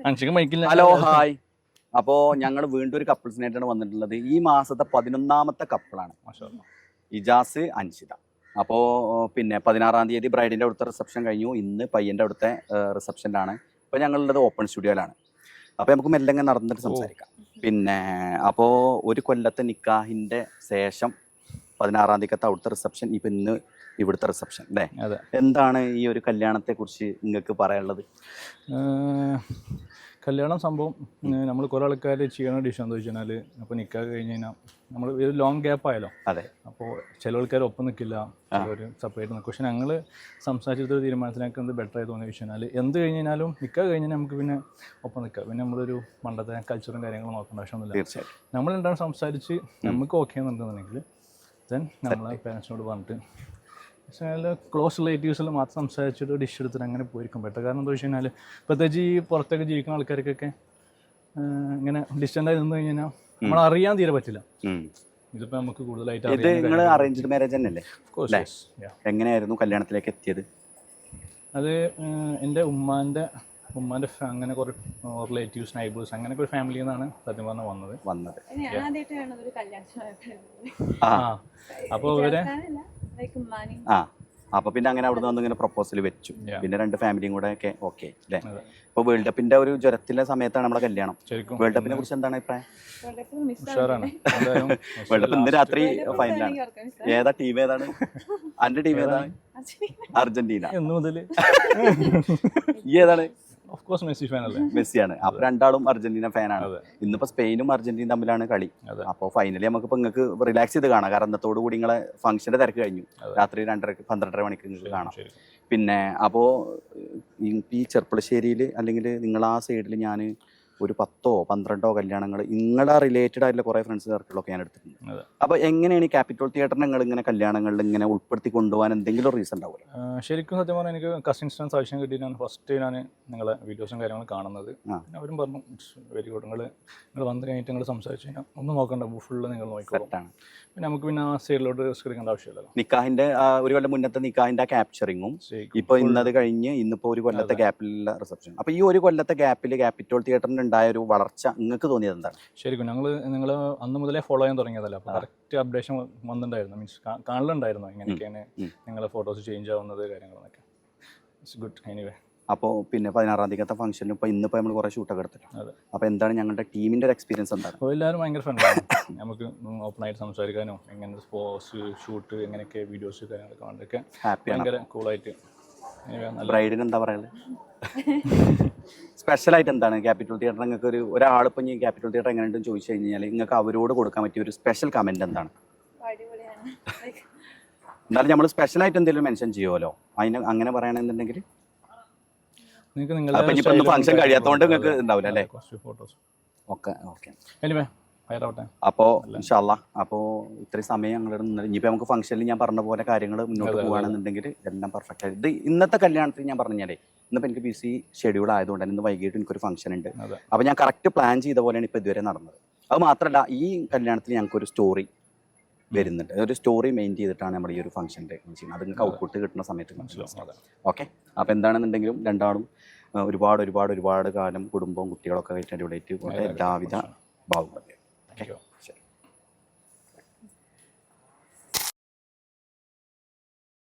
അൻഷിക്ക് മൈക്കില്ല. Hello hi. അപ്പോൾ ഞങ്ങൾ വീണ്ടും ഒരു കപ്പിൾസിനായിട്ടാണ് വന്നിട്ടുള്ളത്. ഈ മാസത്തെ 11ാമത്തെ കപ്പിളാണ് ഇജാസ് അൻഷിത. അപ്പോൾ പിന്നെ 16-ാം തീയതി ബ്രൈഡിൻ്റെ അവിടുത്തെ റിസപ്ഷൻ കഴിഞ്ഞു. ഇന്ന് പയ്യൻ്റെ അവിടുത്തെ റിസപ്ഷനിലാണ്. ഇപ്പോൾ ഞങ്ങളുള്ളത് ഓപ്പൺ സ്റ്റുഡിയോയിലാണ്. അപ്പോൾ നമുക്ക് മെല്ലെ നടന്നിട്ട് സംസാരിക്കാം. പിന്നെ അപ്പോൾ ഒരു കൊല്ലത്തെ നിക്കാഹിൻ്റെ ശേഷം 16-ാം തീയതിക്കത്തെ അവിടുത്തെ റിസപ്ഷൻ, ഇപ്പം ഇന്ന് ഇവിടുത്തെ റിസപ്ഷൻ അല്ലേ? എന്താണ് ഈ ഒരു കല്യാണത്തെക്കുറിച്ച് നിങ്ങൾക്ക് പറയാനുള്ളത്? കല്യാണം സംഭവം നമ്മൾ കുറേ ആൾക്കാർ ചെയ്യണ ഡിഷ് എന്താ വെച്ച് കഴിഞ്ഞാൽ, അപ്പോൾ നിൽക്കാൻ കഴിഞ്ഞ് കഴിഞ്ഞാൽ നമ്മൾ ഒരു ലോങ് ഗ്യാപ്പ് ആയാലോ. അതെ. അപ്പോൾ ചില ആൾക്കാർ ഒപ്പം നിൽക്കില്ല, ചിലർ സെപ്പറേറ്റ് നിൽക്കും. പക്ഷേ ഞങ്ങൾ സംസാരിച്ചിട്ടൊരു തീരുമാനത്തിനൊക്കെ എന്ത് ബെറ്റർ ആയി തോന്നിയ വെച്ച് കഴിഞ്ഞാൽ, എന്ത് കഴിഞ്ഞാലും നിൽക്കാൻ കഴിഞ്ഞാൽ നമുക്ക് പിന്നെ ഒപ്പം നിൽക്കാം. പിന്നെ നമ്മളൊരു പണ്ടത്തെ കൾച്ചറും കാര്യങ്ങളും നോക്കേണ്ട ആവശ്യമൊന്നുമില്ല. തീർച്ചയായും നമ്മളെന്താണ് സംസാരിച്ച് നമുക്ക് ഓക്കെ എന്നുണ്ടെന്നുണ്ടെങ്കിൽ ദെൻ നമ്മളെ പേരൻസിനോട് പറഞ്ഞിട്ട് ക്ലോസ് റിലേറ്റീവ്സിൽ മാത്രം സംസാരിച്ചിട്ട് ഡിഷ് എടുത്തിട്ട് അങ്ങനെ പോയിരിക്കും ബെറ്റർ. കാരണം എന്താ വെച്ച് കഴിഞ്ഞാൽ, പ്രത്യേകിച്ച് ഈ പുറത്തൊക്കെ ജീവിക്കുന്ന ആൾക്കാർക്കൊക്കെ ഇങ്ങനെ ഡിസ്റ്റൻ്റായി നിന്ന് കഴിഞ്ഞാൽ നമ്മൾ അറിയാൻ തീരെ പറ്റില്ല. ഇതിപ്പോൾ നമുക്ക് കൂടുതലായിട്ട് അറേഞ്ച്ഡ് മാരേജ് തന്നെയല്ലേ? എങ്ങനെയായിരുന്നു കല്യാണത്തിലേക്ക് എത്തിയത്? അത് എൻ്റെ ഉമ്മാൻ്റെ അങ്ങനെ കുറേ റിലേറ്റീവ്സ്, നൈബേഴ്സ്, അങ്ങനെയൊക്കെ ഒരു ഫാമിലിയിൽ നിന്നാണ് സത്യം പറഞ്ഞാൽ വന്നത്. അപ്പോൾ ഇവരെ അപ്പൊ പിന്നെ അങ്ങനെ അവിടെ നിന്ന് ഇങ്ങനെ പ്രൊപ്പോസൽ വെച്ചു. പിന്നെ 2 ഫാമിലിയും കൂടെ ഒക്കെ ഓക്കെ അല്ലേ? ഇപ്പൊ വേൾഡ് കപ്പിന്റെ ഒരു ജ്വരത്തിലെ സമയത്താണ് നമ്മുടെ കല്യാണം. വേൾഡ് കപ്പിനെ കുറിച്ച് എന്താണ് അഭിപ്രായം? വേൾഡ് കപ്പ് ഇന്ന് രാത്രി ഫൈനലാണ്. ഏതാ ടീം? ഏതാണ് അന്റെ ടീം? ഏതാണ്? അർജന്റീന. ഈ ഏതാണ്? ഓഫ് കോഴ്സ് മെസ്സി ഫാൻ അല്ലേ? മെസ്സിയാണ്. അപ്പൊ രണ്ടാളും അർജന്റീന ഫാനാണ്. ഇന്നിപ്പോ സ്പെയിനും അർജന്റീനയും തമ്മിലാണ് കളി. അപ്പോൾ ഫൈനലി നമുക്ക് ഇപ്പൊ നിങ്ങൾക്ക് റിലാക്സ് ചെയ്ത് കാണാം. കാരണം ഇന്നത്തോടു കൂടി നിങ്ങളെ ഫംഗ്ഷന്റെ തിരക്ക് കഴിഞ്ഞു. രാത്രി 2:30-12:30 മണിക്ക് നിങ്ങൾക്ക് കാണാം. പിന്നെ അപ്പോൾ ഈ ചെർപ്പളശ്ശേരിയിൽ അല്ലെങ്കിൽ നിങ്ങൾ ആ സൈഡിൽ ഞാൻ ഒരു 10-12 കല്യാണങ്ങൾ നിങ്ങളുടെ റിലേറ്റഡ് ആയിട്ടുള്ള കുറേ ഫ്രണ്ട്സ് സർക്കിളൊക്കെ ഞാൻ എടുത്തിട്ടുണ്ട്. അപ്പോൾ എങ്ങനെയാണ് ഈ ക്യാപിറ്റൽ തിയേറ്ററിനെ നിങ്ങൾ ഇങ്ങനെ കല്യാണങ്ങളിൽ ഇങ്ങനെ ഉൾപ്പെടുത്തി കൊണ്ടുപോകാൻ എന്തെങ്കിലും റീസൺ ഉണ്ടാവില്ല? ശരിക്കും സത്യം പറഞ്ഞാൽ എനിക്ക് കസിൻസിന് സജഷൻ കിട്ടിയിട്ടാണ് ഫസ്റ്റ് ഞാൻ നിങ്ങളെ വീഡിയോസും കാര്യങ്ങളും കാണുന്നത്. അവരും പറഞ്ഞു വെരി ഗുഡ്, നിങ്ങൾ വന്നു കഴിഞ്ഞിട്ട് നിങ്ങൾ സംസാരിച്ചു കഴിഞ്ഞാൽ ഒന്നും നോക്കണ്ട, ഫുള്ള് നിങ്ങൾ നോക്കിക്കോളാം. പിന്നെ നമുക്ക് പിന്നെ ആ സൈഡിലോട്ട് റിസ്ക് എടുക്കേണ്ട ആവശ്യമില്ലല്ലോ. നിക്കാഹിന്റെ ഒരു കൊല്ലം മുന്നത്തെ നിക്കാഹിന്റെ ക്യാപ്ചറിങ്ങും ഇപ്പൊ ഇന്നത് കഴിഞ്ഞ് ഇന്നിപ്പോ ഒരു കൊല്ലത്തെ ഗ്യാപ്പിലുള്ള റിസപ്ഷൻ. അപ്പൊ ഈ ഒരു കൊല്ലത്തെ ഗ്യാപ്പിൽ ക്യാപിറ്റൽ തിയേറ്ററിന് ഉണ്ടായ ഒരു വളർച്ച നിങ്ങൾക്ക് തോന്നിയത് എന്താണ്? ശരിക്കും നിങ്ങൾ അന്ന് മുതലേ ഫോളോ ചെയ്യാൻ തുടങ്ങിയതല്ല, അപ്പോൾ കറക്റ്റ് അപ്ഡേഷൻ വന്നിട്ടുണ്ടായിരുന്നു. മീൻസ് കാണലുണ്ടായിരുന്നു ഇങ്ങനെയൊക്കെയാണ് നിങ്ങളെ ഫോട്ടോസ് ചേഞ്ച് ആവുന്നത് കാര്യങ്ങളൊക്കെ. It's good. എനിവേ അപ്പോൾ പിന്നെ 16-ാം തീയതിക്കത്തെ ഫംഗ്ഷനിൽ ഇപ്പോൾ ഇന്നിപ്പോൾ നമ്മൾ കുറേ ഷൂട്ടൊക്കെ എടുത്തിട്ടുണ്ട്. അപ്പോൾ എന്താണ് ഞങ്ങളുടെ ടീമിൻ്റെ ഒരു എക്സ്പീരിയൻസ് എന്താണ്? എല്ലാവരും ഭയങ്കര ഫ്രണ്ട്ലിയാണ്. നമുക്ക് ഓപ്പണായിട്ട് സംസാരിക്കാനോ എങ്ങനെ പോസ്റ്റ് ഷൂട്ട് എങ്ങനെയൊക്കെ വീഡിയോസ് കാര്യങ്ങളൊക്കെ കണ്ടൊക്കെ ഭയങ്കര കൂളായിട്ട്. ബ്രൈഡിന് എന്താ പറയുന്നത്? സ്പെഷ്യലായിട്ട് എന്താണ് ക്യാപിറ്റൽ തിയേറ്റർ? നിങ്ങൾക്ക് ഒരാളിപ്പോൾ ഈ ക്യാപിറ്റൽ തിയേറ്റർ എങ്ങനെയുണ്ടെന്ന് ചോദിച്ചു കഴിഞ്ഞാൽ നിങ്ങൾക്ക് അവരോട് കൊടുക്കാൻ പറ്റിയ ഒരു സ്പെഷ്യൽ കമൻറ്റ് എന്താണ്? എന്നാലും നമ്മൾ സ്പെഷ്യലായിട്ട് എന്തെങ്കിലും മെൻഷൻ ചെയ്യുമല്ലോ, അതിന് അങ്ങനെ പറയണമെന്നുണ്ടെങ്കിൽ ഫംഗ്ഷൻ കഴിയാത്തതുകൊണ്ട് നിങ്ങൾക്ക് ഉണ്ടാവില്ല അല്ലേ? Okay okay. അപ്പോൾ ഇൻഷാ അല്ലാ, അപ്പോൾ ഇത്രയും സമയം ഞങ്ങളുടെ നിന്ന് ഇനിയിപ്പോൾ നമുക്ക് ഫംഗ്ഷനിൽ ഞാൻ പറഞ്ഞ പോലെ കാര്യങ്ങൾ മുന്നോട്ട് പോകുകയാണെന്നുണ്ടെങ്കിൽ എല്ലാം പെർഫെക്റ്റ് ആയിട്ട്. ഇത് ഇന്നത്തെ കല്യാണത്തിന് ഞാൻ പറഞ്ഞാലേ ഇന്നിപ്പോൾ എനിക്ക് ബിസി ഷെഡ്യൂൾ ആയതുകൊണ്ട് ഇന്ന് വൈകിട്ട് എനിക്കൊരു ഫംഗ്ഷൻ ഉണ്ട്. അപ്പോൾ ഞാൻ കറക്റ്റ് പ്ലാൻ ചെയ്ത പോലെയാണ് ഇപ്പോൾ ഇതുവരെ നടന്നത്. അത് മാത്രമല്ല ഈ കല്യാണത്തിൽ ഞങ്ങൾക്കൊരു സ്റ്റോറി വരുന്നുണ്ട്. ഒരു സ്റ്റോറി മെയിൻ ചെയ്തിട്ടാണ് നമ്മൾ ഈ ഒരു ഫംഗ്ഷൻ്റെ ചെയ്യുന്നത്. അത് നിങ്ങൾക്ക് ഔട്ട്പുട്ട് കിട്ടുന്ന സമയത്ത് മനസ്സിലാവും. ഓക്കെ. അപ്പോൾ എന്താണെന്നുണ്ടെങ്കിലും രണ്ടാളും ഒരുപാട് കാലം കുടുംബവും കുട്ടികളൊക്കെ ആയിട്ട് അടിപൊളിയായിട്ട് എല്ലാവിധ ഭാവങ്ങളും.